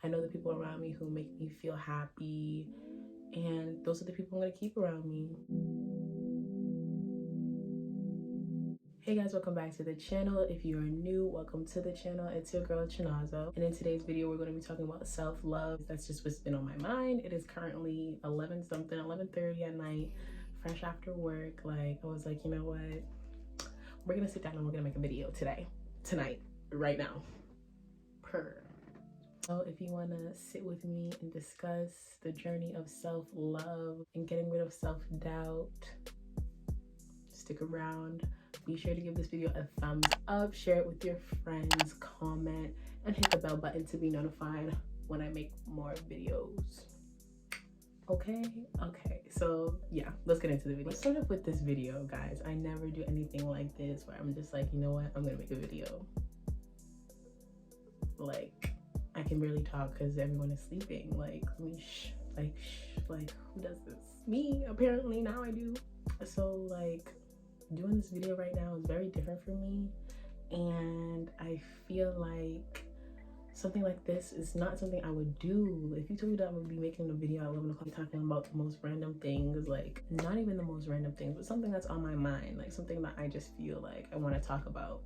I know the people around me who make me feel happy, and those are the people I'm gonna keep around me. Hey guys, welcome back to the channel. If you are new, welcome to the channel. It's your girl Chit-Chat, and in today's video we're going to be talking about self-love. That's just what's been on my mind. It is currently 11:30 at night, fresh after work. Like, I was like, you know what, we're gonna sit down and we're gonna make a video tonight, right now. So if you want to sit with me and discuss the journey of self-love and getting rid of self-doubt, stick around. Be sure to give this video a thumbs up, share it with your friends, comment, and hit the bell button to be notified when I make more videos. Okay, so yeah, let's get into the video. Let's start off with this video, guys. I never do anything like this where I'm just like, you know what, I'm gonna make a video. Like, I can barely talk because everyone is sleeping. Like, like who does this? Me, apparently. Now I do. So like, doing this video right now is very different for me, and I feel like something like this is not something I would do. If you told me that I would be making a video at 11 o'clock talking about the most random things, like not even the most random things, but something that's on my mind, like something that I just feel like I want to talk about,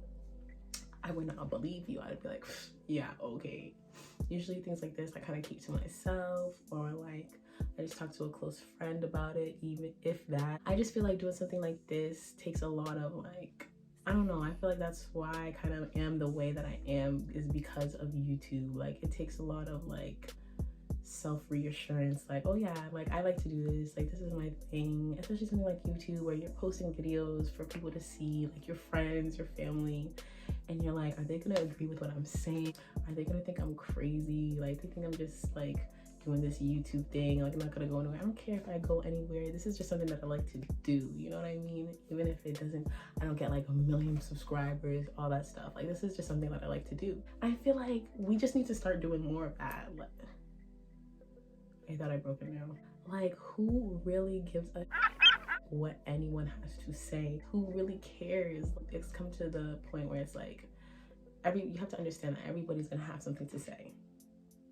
I would not believe you. I'd be like, yeah, okay. Usually things like this I kind of keep to myself, or like I just talk to a close friend about it, even if that. I just feel like doing something like this takes a lot of like, I don't know, I feel like that's why I kind of am the way that I am, is because of YouTube. Like, it takes a lot of like self-reassurance, like, oh yeah, like I like to do this, like this is my thing. Especially something like YouTube where you're posting videos for people to see, like your friends, your family, and you're like, are they gonna agree with what I'm saying? Are they gonna think I'm crazy? Like, they think I'm just like doing this YouTube thing, like I'm not gonna go anywhere. I don't care if I go anywhere. This is just something that I like to do, you know what I mean? Even if it doesn't, I don't get like 1 million subscribers, all that stuff. Like, this is just something that I like to do. I feel like we just need to start doing more of that. Like, I thought I broke it now. Like, who really gives a what anyone has to say? Who really cares? It's come to the point where it's like, you have to understand that everybody's gonna have something to say,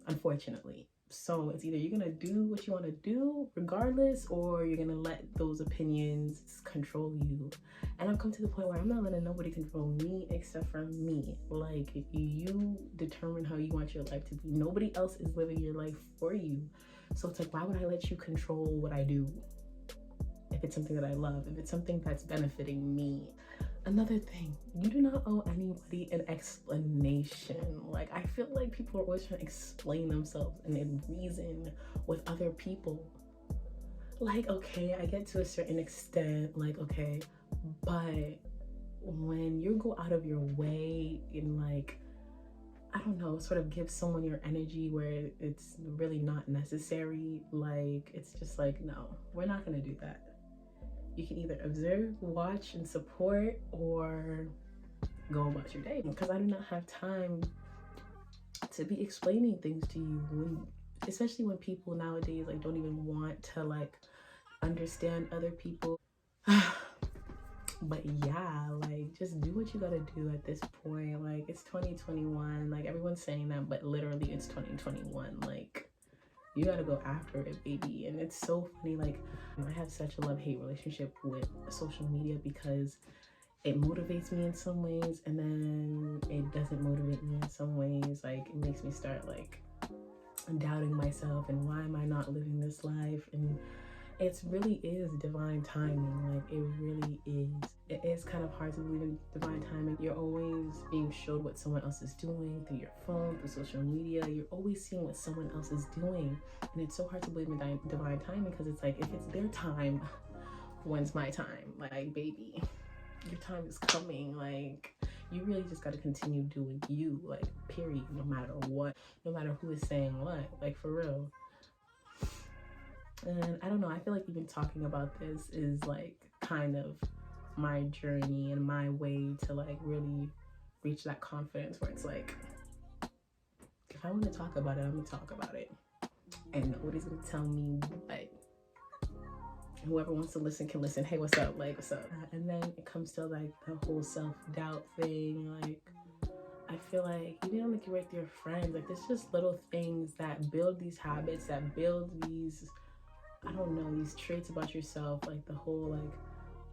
unfortunately. So it's either you're gonna do what you want to do regardless, or you're gonna let those opinions control you. And I've come to the point where I'm not letting nobody control me except for me. Like, if you determine how you want your life to be, nobody else is living your life for you. So it's like, why would I let you control what I do if it's something that I love, if it's something that's benefiting me? Another thing, you do not owe anybody an explanation. Like, I feel like people are always trying to explain themselves and reason with other people. Like, okay, I get to a certain extent, like, okay, but when you go out of your way and like, I don't know, sort of give someone your energy where it's really not necessary, like, it's just like, no, we're not gonna do that. You can either observe, watch, and support, or go about your day. Because I do not have time to be explaining things to you, especially when people nowadays like don't even want to like understand other people. But yeah, like, just do what you gotta do at this point. Like, it's 2021. Like, everyone's saying that, but literally it's 2021. Like, you gotta go after it, baby. And it's so funny, like, I have such a love-hate relationship with social media because it motivates me in some ways, and then it doesn't motivate me in some ways. Like, it makes me start like doubting myself, and why am I not living this life? And it really is divine timing. Like, it really is. It is kind of hard to believe in divine timing. You're always being showed what someone else is doing through your phone, through social media. You're always seeing what someone else is doing, and it's so hard to believe in divine timing, because it's like, if it's their time, when's my time? Like, baby, your time is coming. Like, you really just got to continue doing you, like, period, no matter what, no matter who is saying what, like, for real. And I don't know, I feel like even talking about this is like kind of my journey and my way to like really reach that confidence where it's like, if I want to talk about it, I'm gonna talk about it, and nobody's gonna tell me what. Whoever wants to listen can listen. Hey, what's up? Like, what's up? And then it comes to like the whole self-doubt thing. Like, I feel like even like with your friends, like there's just little things that build these habits, that build these, I don't know, these traits about yourself, like the whole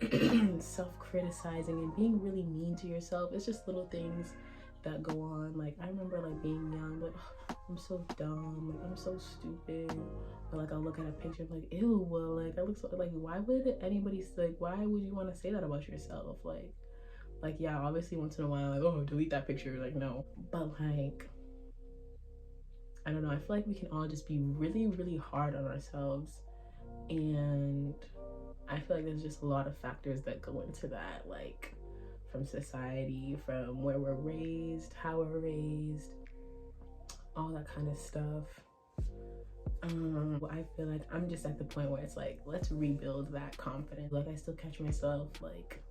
like self-criticizing and being really mean to yourself. It's just little things that go on. Like I remember like being young, like oh, I'm so dumb, like I'm so stupid. Or like I'll look at a picture of like, ew, well, like I look so, like why would anybody, like why would you want to say that about yourself? Like yeah, obviously once in a while, like, oh, delete that picture, like no. But like I don't know, I feel like we can all just be really, really hard on ourselves. And I feel like there's just a lot of factors that go into that, like from society, from where we're raised, how we're raised, all that kind of stuff. I feel like I'm just at the point where it's like, let's rebuild that confidence. Like I still catch myself like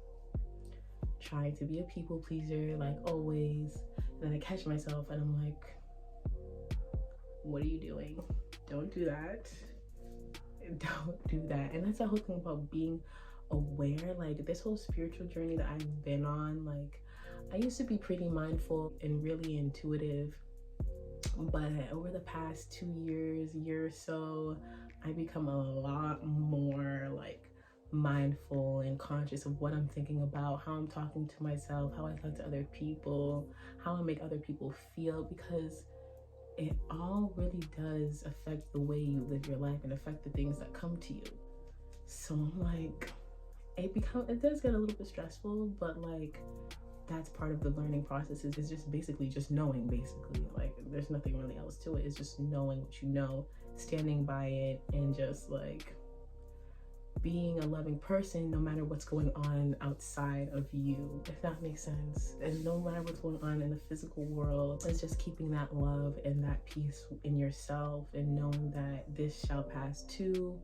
trying to be a people pleaser, like always. And then I catch myself and I'm like, what are you doing? Don't do that. Don't do that. And that's the whole thing about being aware. Like this whole spiritual journey that I've been on, like I used to be pretty mindful and really intuitive, but over the past 2 years, year or so, I become a lot more like mindful and conscious of what I'm thinking about, how I'm talking to myself, how I talk to other people, how I make other people feel, because it all really does affect the way you live your life and affect the things that come to you. So I'm like, it does get a little bit stressful, but like that's part of the learning process. Is just basically just knowing, basically. Like there's nothing really else to it. It's just knowing what you know, standing by it, and just like being a loving person no matter what's going on outside of you, if that makes sense. And no matter what's going on in the physical world, it's just keeping that love and that peace in yourself and knowing that this shall pass too,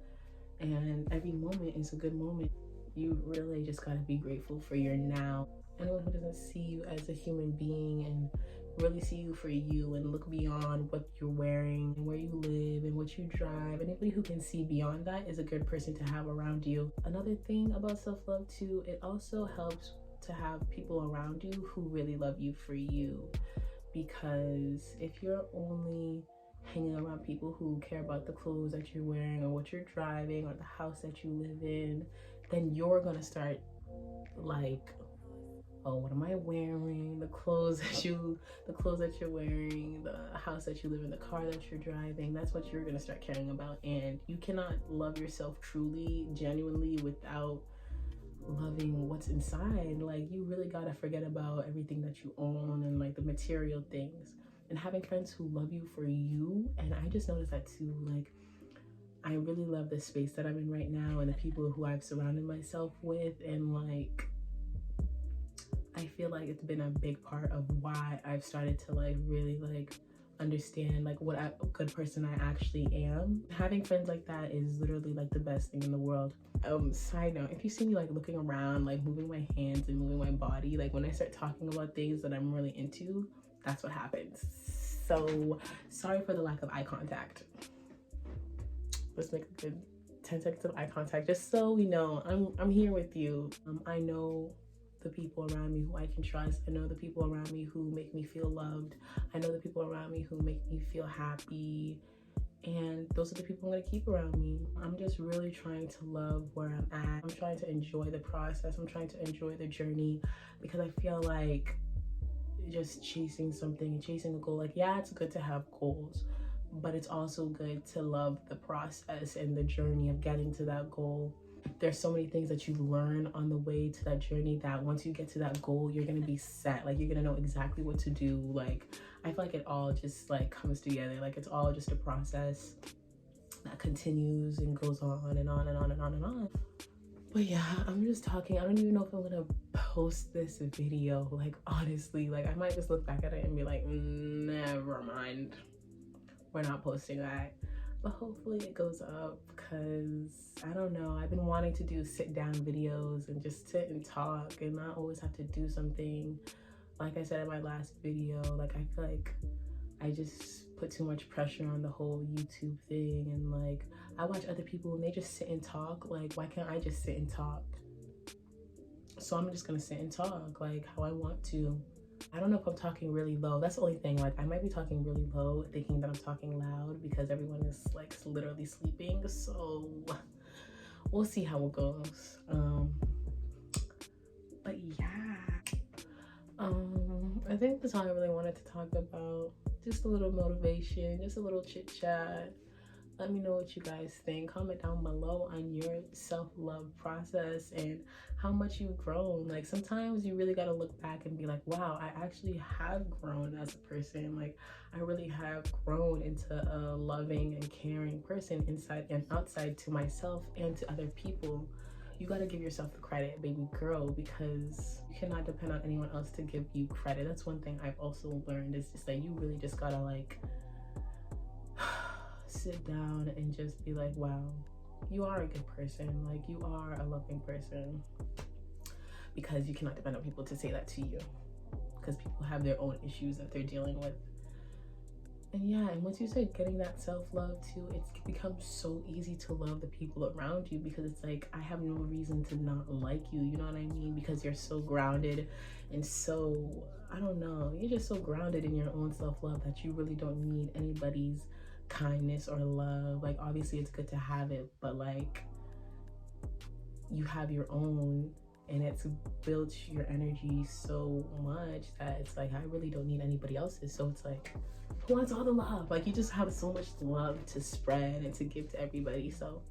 and every moment is a good moment. You really just gotta be grateful for your now. Anyone who doesn't see you as a human being and really see you for you and look beyond what you're wearing and where you live and what you drive, anybody who can see beyond that is a good person to have around you. Another thing about self-love too, it also helps to have people around you who really love you for you, because if you're only hanging around people who care about the clothes that you're wearing or what you're driving or the house that you live in, then you're gonna start like, oh, what am I wearing? The clothes that you're wearing, the house that you live in, the car that you're driving, that's what you're gonna start caring about. And you cannot love yourself truly, genuinely, without loving what's inside. Like you really gotta forget about everything that you own and like the material things, and having friends who love you for you. And I just noticed that too. Like I really love the space that I'm in right now and the people who I've surrounded myself with, and like I feel like it's been a big part of why I've started to like really like understand like what a good person I actually am. Having friends like that is literally like the best thing in the world. Side note, if you see me like looking around, like moving my hands and moving my body, like when I start talking about things that I'm really into, that's what happens. So sorry for the lack of eye contact. Let's make a good 10 seconds of eye contact just so we know I'm here with you. I know the people around me who I can trust. I know the people around me who make me feel loved. I know the people around me who make me feel happy. And those are the people I'm gonna keep around me. I'm just really trying to love where I'm at. I'm trying to enjoy the process. I'm trying to enjoy the journey, because I feel like just chasing something and chasing a goal, like yeah, it's good to have goals, but it's also good to love the process and the journey of getting to that goal. There's so many things that you learn on the way to that journey that once you get to that goal, you're gonna be set. Like you're gonna know exactly what to do. Like I feel like it all just like comes together. Like it's all just a process that continues and goes on and on and on and on and on. But yeah, I'm just talking. I don't even know if I'm gonna post this video. Like honestly, like I might just look back at it and be like, never mind, we're not posting that. But hopefully it goes up, because I don't know, I've been wanting to do sit down videos and just sit and talk and not always have to do something. Like I said in my last video, like I feel like I just put too much pressure on the whole YouTube thing, and like I watch other people and they just sit and talk. Like why can't I just sit and talk? So I'm just gonna sit and talk like how I want to. I don't know if I'm talking really low. That's the only thing. Like, I might be talking really low, thinking that I'm talking loud because everyone is like literally sleeping. So we'll see how it goes. But yeah, I think that's all I really wanted to talk about. Just a little motivation, just a little chit chat. Let me know what you guys think. Comment down below on your self-love process and how much you've grown. Like, sometimes you really got to look back and be like, wow, I actually have grown as a person. Like, I really have grown into a loving and caring person inside and outside, to myself and to other people. You got to give yourself the credit, baby girl, because you cannot depend on anyone else to give you credit. That's one thing I've also learned, is just that you really just gotta like sit down and just be like, wow, you are a good person. Like, you are a loving person, because you cannot depend on people to say that to you, because people have their own issues that they're dealing with. And yeah, and once you start getting that self-love too, it becomes so easy to love the people around you, because it's like, I have no reason to not like you, you know what I mean? Because you're so grounded and so, I don't know, you're just so grounded in your own self-love that you really don't need anybody's kindness or love. Like, obviously it's good to have it, but like, you have your own, and it's built your energy so much that it's like, I really don't need anybody else's. So it's like, who wants all the love? Like, you just have so much love to spread and to give to everybody. So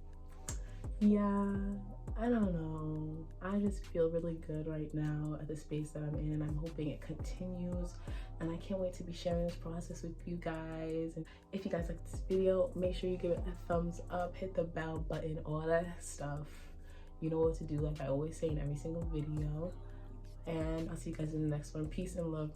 yeah, I don't know, I just feel really good right now at the space that I'm in, and I'm hoping it continues, and I can't wait to be sharing this process with you guys. And if you guys like this video, make sure you give it a thumbs up, hit the bell button, all that stuff. You know what to do, like I always say in every single video. And I'll see you guys in the next one. Peace and love.